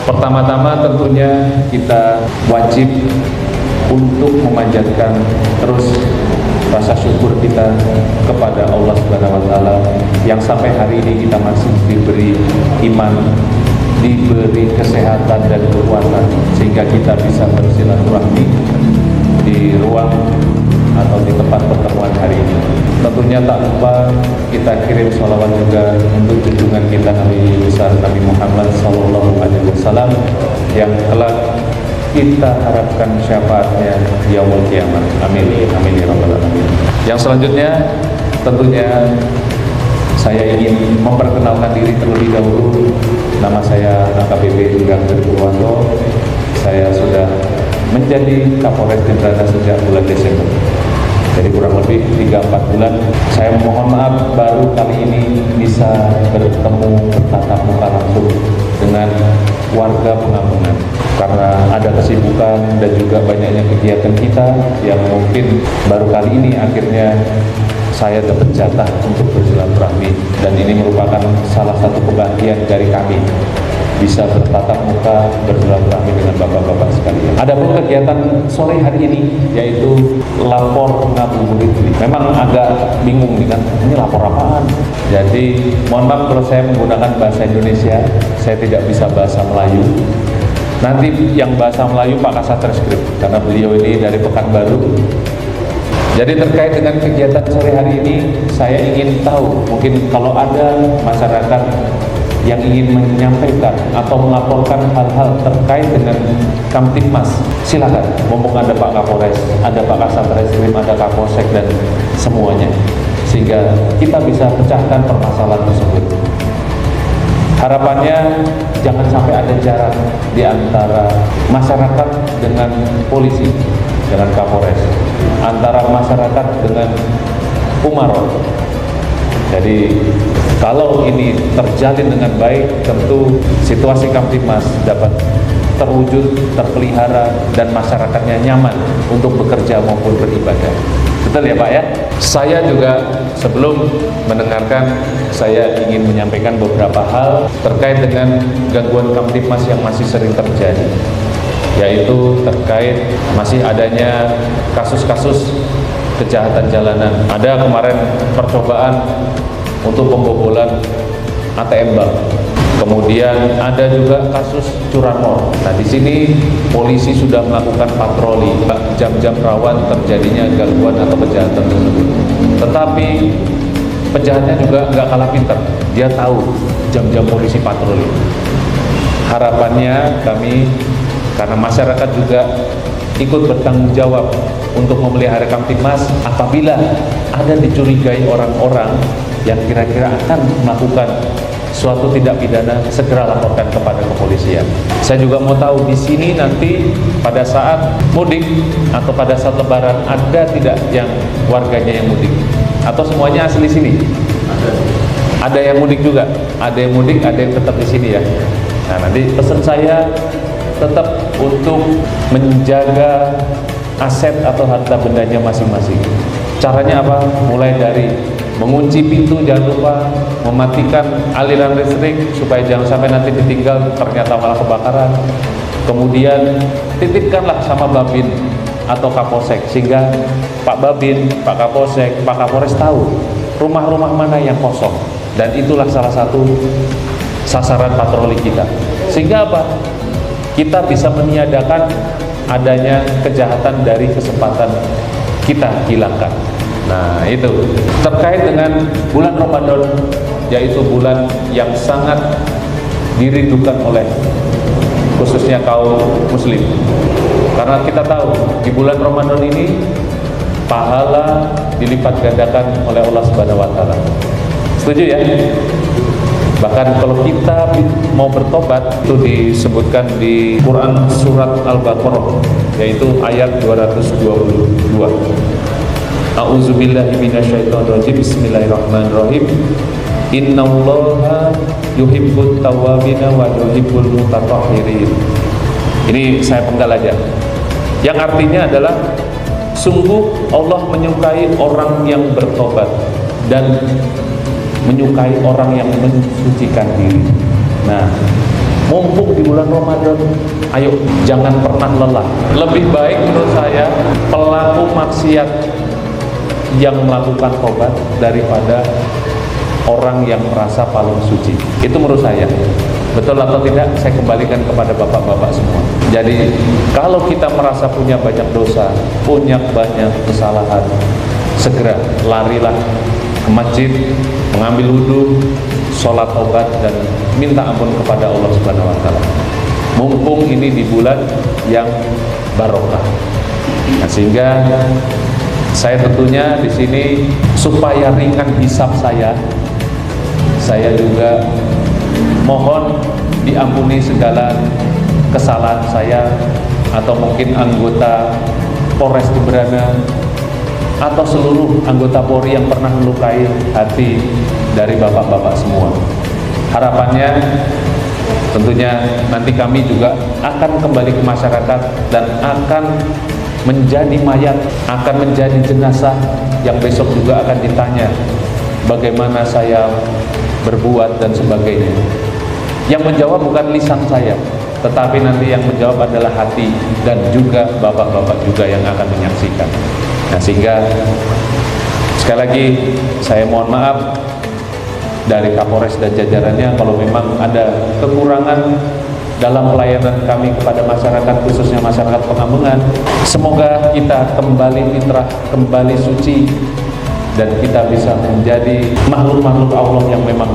Pertama-tama tentunya kita wajib untuk memanjatkan terus rasa syukur kita kepada Allah Subhanahu wa taala yang sampai hari ini kita masih diberi iman, diberi kesehatan dan kekuatan sehingga kita bisa bersilaturahmi di ruang atau di tempat pertemuan hari ini. Tentunya tak lupa kita kirim sholawat juga untuk junjungan kita Nabi besar Nabi Muhammad SAW yang telah kita harapkan syafaatnya yaumul kiamat. Amin amin ya rabbal alamin. Yang selanjutnya tentunya saya ingin memperkenalkan diri terlebih dahulu. Nama saya AKBP Dugang Purwanto. Saya sudah menjadi Kapolres Jembrana sejak bulan Desember. Jadi kurang lebih 3-4 bulan. Saya mohon maaf baru kali ini bisa bertemu bertatap muka langsung dengan warga Pengampungan karena ada kesibukan dan juga banyaknya kegiatan kita yang mungkin baru kali ini akhirnya saya dapat jatah untuk bersilaturahmi, dan ini merupakan salah satu kebahagiaan dari kami bisa bertatap muka bersilaturahmi dengan bapak-bapak sekalian. Adapun kegiatan sore hari ini yaitu lapor ngabuburit. Memang agak bingung nih kan, ini lapor apaan? Jadi mohon maaf kalau saya menggunakan bahasa Indonesia, saya tidak bisa bahasa Melayu. Nanti yang bahasa Melayu Pak Kasat Reskrim karena beliau ini dari Pekanbaru. Jadi terkait dengan kegiatan sore hari ini, saya ingin tahu mungkin kalau ada masyarakat yang ingin menyampaikan atau melaporkan hal-hal terkait dengan Kamtibmas, silakan. Mumpung ada Pak Kapolres, ada Pak Kasat Reskrim, ada Kapolsek dan semuanya, sehingga kita bisa pecahkan permasalahan tersebut. Harapannya jangan sampai ada jarak di antara masyarakat dengan polisi, dengan Kapolres, antara masyarakat dengan Umaro. Jadi kalau ini terjalin dengan baik, tentu situasi Kamtibmas dapat terwujud, terpelihara, dan masyarakatnya nyaman untuk bekerja maupun beribadah. Betul ya Pak ya? Saya juga sebelum mendengarkan, saya ingin menyampaikan beberapa hal terkait dengan gangguan Kamtibmas yang masih sering terjadi, yaitu terkait masih adanya kasus-kasus kejahatan jalanan. Ada kemarin percobaan untuk pembobolan ATM Bank. Kemudian ada juga kasus curanmor. Nah, di sini polisi sudah melakukan patroli jam-jam rawan terjadinya gangguan atau kejahatan tersebut. Tetapi penjahatnya juga nggak kalah pintar. Dia tahu jam-jam polisi patroli. Harapannya kami, karena masyarakat juga ikut bertanggung jawab untuk memelihara Kamtibmas, apabila ada dicurigai orang-orang yang kira-kira akan melakukan suatu tindak pidana, segera laporkan kepada kepolisian. Saya juga mau tahu di sini nanti pada saat mudik atau pada saat Lebaran ada tidak yang warganya yang mudik, atau semuanya asli sini? Ada yang mudik juga, ada yang mudik, ada yang tetap di sini ya. Nah, nanti pesan saya tetap untuk menjaga aset atau harta bendanya masing-masing. Caranya apa? Mulai dari mengunci pintu, jangan lupa mematikan aliran listrik supaya jangan sampai nanti ditinggal ternyata malah kebakaran. Kemudian titipkanlah sama Babin atau Kapolsek, sehingga Pak Babin, Pak Kapolsek, Pak Kapolres tahu rumah-rumah mana yang kosong, dan itulah salah satu sasaran patroli kita. Sehingga apa? Kita bisa meniadakan adanya kejahatan dari kesempatan kita hilangkan. Nah, itu terkait dengan bulan Ramadan, yaitu bulan yang sangat dirindukan oleh khususnya kaum muslim. Karena kita tahu di bulan Ramadan ini pahala dilipat gandakan oleh Allah Subhanahu wa taala. Setuju ya? Bahkan kalau kita mau bertobat, itu disebutkan di Quran surat Al-Baqarah, yaitu ayat 222. A'udzubillahi minasyaitonirrajim. Bismillahirrahmanirrahim. Innallaha yuhibbut tawwabina wa yuhibbul mutatahhirin. Ini saya penggal aja. Yang artinya adalah sungguh Allah menyukai orang yang bertobat dan menyukai orang yang mensucikan diri. Nah, Mumpung di bulan Ramadan, ayo jangan pernah lelah. Lebih baik menurut saya pelaku maksiat yang melakukan tobat daripada orang yang merasa paling suci. Itu menurut saya. Betul atau tidak, saya kembalikan kepada bapak-bapak semua. Jadi kalau kita merasa punya banyak dosa, punya banyak kesalahan, segera larilah ke masjid, mengambil wudhu, sholat taubat, dan minta ampun kepada Allah Subhanahu wa Ta'ala. Mumpung ini di bulan yang barokah. Nah, sehingga saya tentunya di sini supaya ringan hisab saya juga mohon diampuni segala kesalahan saya, atau mungkin anggota Polres Jemberana atau seluruh anggota Polri yang pernah melukai hati dari bapak-bapak semua. Harapannya tentunya nanti kami juga akan kembali ke masyarakat dan akan menjadi mayat, akan menjadi jenazah yang besok juga akan ditanya bagaimana saya berbuat dan sebagainya. Yang menjawab bukan lisan saya, tetapi nanti yang menjawab adalah hati dan juga bapak-bapak juga yang akan menyaksikan. Nah, sehingga sekali lagi saya mohon maaf dari Kapolres dan jajarannya kalau memang ada kekurangan dalam pelayanan kami kepada masyarakat, khususnya masyarakat Pengambengan. Semoga kita kembali fitrah, kembali suci, dan kita bisa menjadi makhluk-makhluk Allah yang memang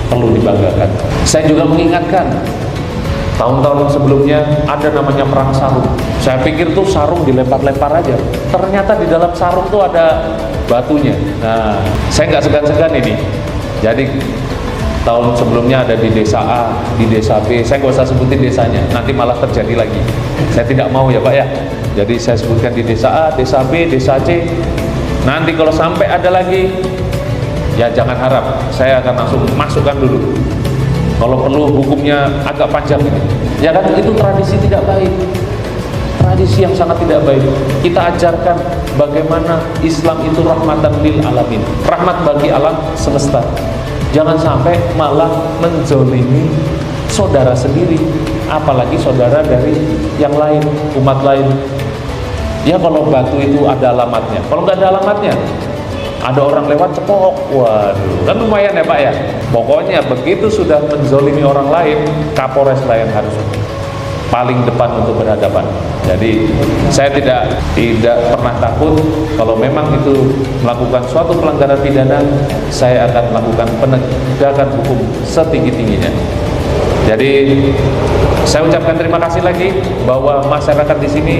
perlu dibanggakan. Saya juga mengingatkan, tahun-tahun sebelumnya ada namanya perang sarung. Saya pikir tuh sarung dilempar-lempar aja. Ternyata di dalam sarung tuh ada batunya. Nah, saya nggak segan-segan ini. Jadi tahun sebelumnya ada di desa A, di desa B. Saya nggak usah sebutin desanya, nanti malah terjadi lagi. Saya tidak mau ya Pak ya. Jadi saya sebutkan di desa A, desa B, desa C. Nanti kalau sampai ada lagi, ya jangan harap, saya akan langsung masukkan dulu. Kalau perlu hukumnya agak panjang ini. Ya kan, itu tradisi tidak baik. Tradisi yang sangat tidak baik. Kita ajarkan bagaimana Islam itu rahmatan lil alamin, rahmat bagi alam semesta. Jangan sampai malah menzolimi saudara sendiri, apalagi saudara dari yang lain, umat lain. Ya kalau batu itu ada alamatnya, kalau nggak ada alamatnya, ada orang lewat cepok, waduh, kan lumayan ya Pak ya. Pokoknya begitu sudah menzolimi orang lain, Kapolres lain harus paling depan untuk berhadapan. Jadi saya tidak pernah takut. Kalau memang itu melakukan suatu pelanggaran pidana, saya akan melakukan penegakan hukum setinggi-tingginya. Jadi saya ucapkan terima kasih lagi bahwa masyarakat di sini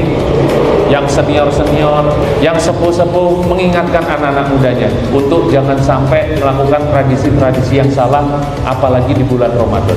yang senior-senior, yang sepuh-sepuh mengingatkan anak-anak mudanya untuk jangan sampai melakukan tradisi-tradisi yang salah, apalagi di bulan Ramadan.